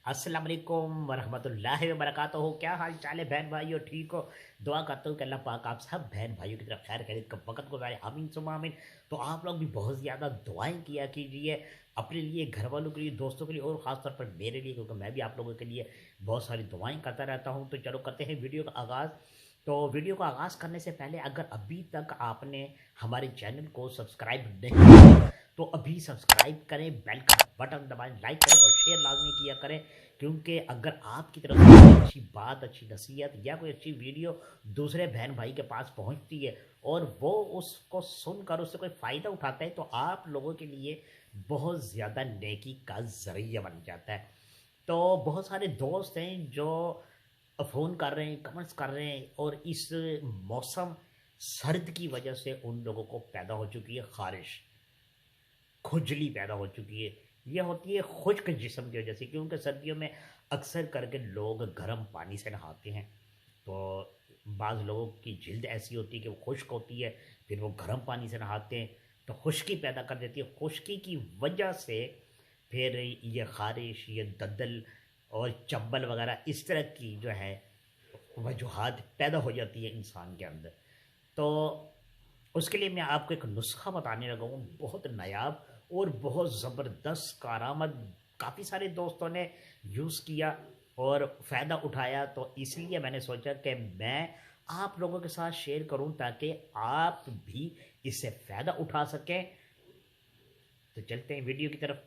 अस्सलाम वालेकुम वरहमतुल्लाहि वबरकातुहू। क्या हाल चाल है बहन भाइयों, ठीक हो? दुआ करता हूँ कि अल्लाह पाक आप सब बहन भाइयों की तरफ खैर खैरियत का वक़्त गुजारे, आमीन सुम्मा आमीन। तो आप लोग भी बहुत ज़्यादा दुआएं किया कीजिए अपने लिए, घर वालों के लिए, दोस्तों के लिए और ख़ास तौर पर मेरे लिए, क्योंकि मैं भी आप लोगों के लिए बहुत सारी दुआएं करता रहता हूँ। तो चलो करते हैं वीडियो का आगाज़। तो वीडियो को आगाज़ करने से पहले अगर अभी तक आपने हमारे चैनल को सब्सक्राइब नहीं किया तो अभी सब्सक्राइब करें, बेल का बटन दबाएं, लाइक करें और शेयर लाजमी किया करें। क्योंकि अगर आपकी तरफ से कोई अच्छी बात, अच्छी नसीहत या कोई अच्छी वीडियो दूसरे बहन भाई के पास पहुंचती है और वो उसको सुनकर उससे कोई फ़ायदा उठाता है तो आप लोगों के लिए बहुत ज़्यादा नेकी का ज़रिया बन जाता है। तो बहुत सारे दोस्त हैं जो फ़ोन कर रहे हैं, कमेंट्स कर रहे हैं, और इस मौसम सर्द की वजह से उन लोगों को पैदा हो चुकी है खारिश, खुजली पैदा हो चुकी है। ये होती है खुश्क जिस्म की वजह से, क्योंकि सर्दियों में अक्सर करके लोग गर्म पानी से नहाते हैं। तो बाज़ लोगों की जिल्द ऐसी होती है कि वो खुश्क होती है, फिर वो गर्म पानी से नहाते हैं तो खुश्की पैदा कर देती है। खुश्की की वजह से फिर ये ख़ारिश, ये दद्दल और चंबल वगैरह इस तरह की जो है वजूहात पैदा हो जाती है इंसान के अंदर। तो उसके लिए मैं आपको एक नुस्खा बताने लगा हूँ, बहुत नायाब और बहुत ज़बरदस्त कारआमद। काफ़ी सारे दोस्तों ने यूज़ किया और फ़ायदा उठाया, तो इसलिए मैंने सोचा कि मैं आप लोगों के साथ शेयर करूं ताकि आप भी इससे फ़ायदा उठा सकें। तो चलते हैं वीडियो की तरफ।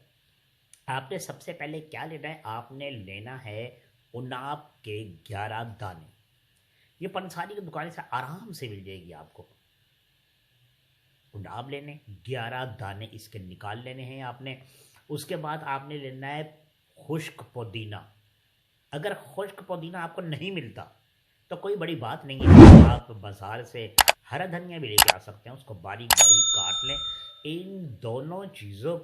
आपने सबसे पहले क्या लेना है? आपने लेना है उनाब के 11 दाने। ये पंसारी की दुकान से आराम से मिल जाएगी आपको। उनाब लेने 11 दाने इसके निकाल लेने हैं आपने। उसके बाद आपने लेना है खुश्क पुदीना। अगर खुश्क पुदीना आपको नहीं मिलता तो कोई बड़ी बात नहीं है, आप बाज़ार से हरा धनिया भी लेके आ सकते हैं, उसको बारीक बारीक काट लें। इन दोनों चीज़ों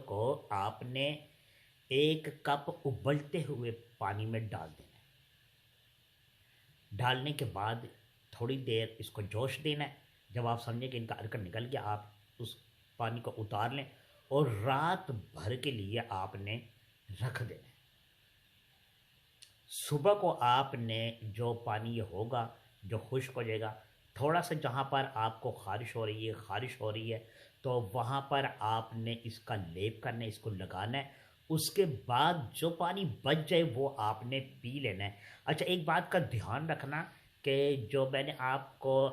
को आपने एक कप उबलते हुए पानी में डाल देना है। डालने के बाद थोड़ी देर इसको जोश देना है। जब आप समझें कि इनका अरकन निकल गया, आप उस पानी को उतार लें और रात भर के लिए आपने रख देना है। सुबह को आपने जो पानी ये होगा, जो खुश्क हो जाएगा, थोड़ा सा जहाँ पर आपको खारिश हो रही है तो वहाँ पर आपने इसका लेप करना है, इसको लगाना है। उसके बाद जो पानी बच जाए वो आपने पी लेना है। अच्छा, एक बात का ध्यान रखना कि जो मैंने आपको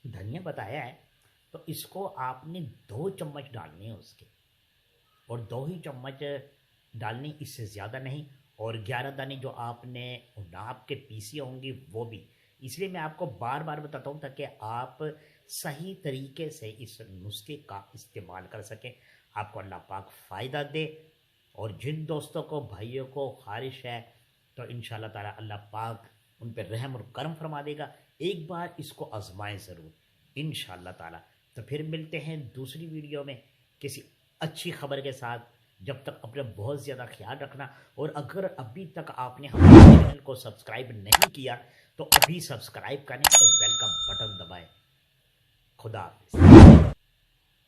धनिया बताया है तो इसको आपने 2 चम्मच डालने हैं उसके, और 2 ही चम्मच डालनी, इससे ज़्यादा नहीं। और 11 दाने जो आपने नाप के पीसी होंगी वो भी। इसलिए मैं आपको बार बार बताता हूँ ताकि आप सही तरीके से इस नुस्खे का इस्तेमाल कर सकें, आपको अल्लाह पाक फ़ायदा दे। और जिन दोस्तों को, भाइयों को खारिश है तो इंशाल्लाह ताला अल्लाह पाक उन पर रहम और करम फरमा देगा। एक बार इसको आजमाएं ज़रूर इंशाल्लाह ताला। तो फिर मिलते हैं दूसरी वीडियो में किसी अच्छी खबर के साथ। जब तक अपना बहुत ज़्यादा ख्याल रखना, और अगर अभी तक आपने हमारे चैनल को सब्सक्राइब नहीं किया तो अभी सब्सक्राइब करें और बेल का बटन दबाएं। खुदा हाफिज़।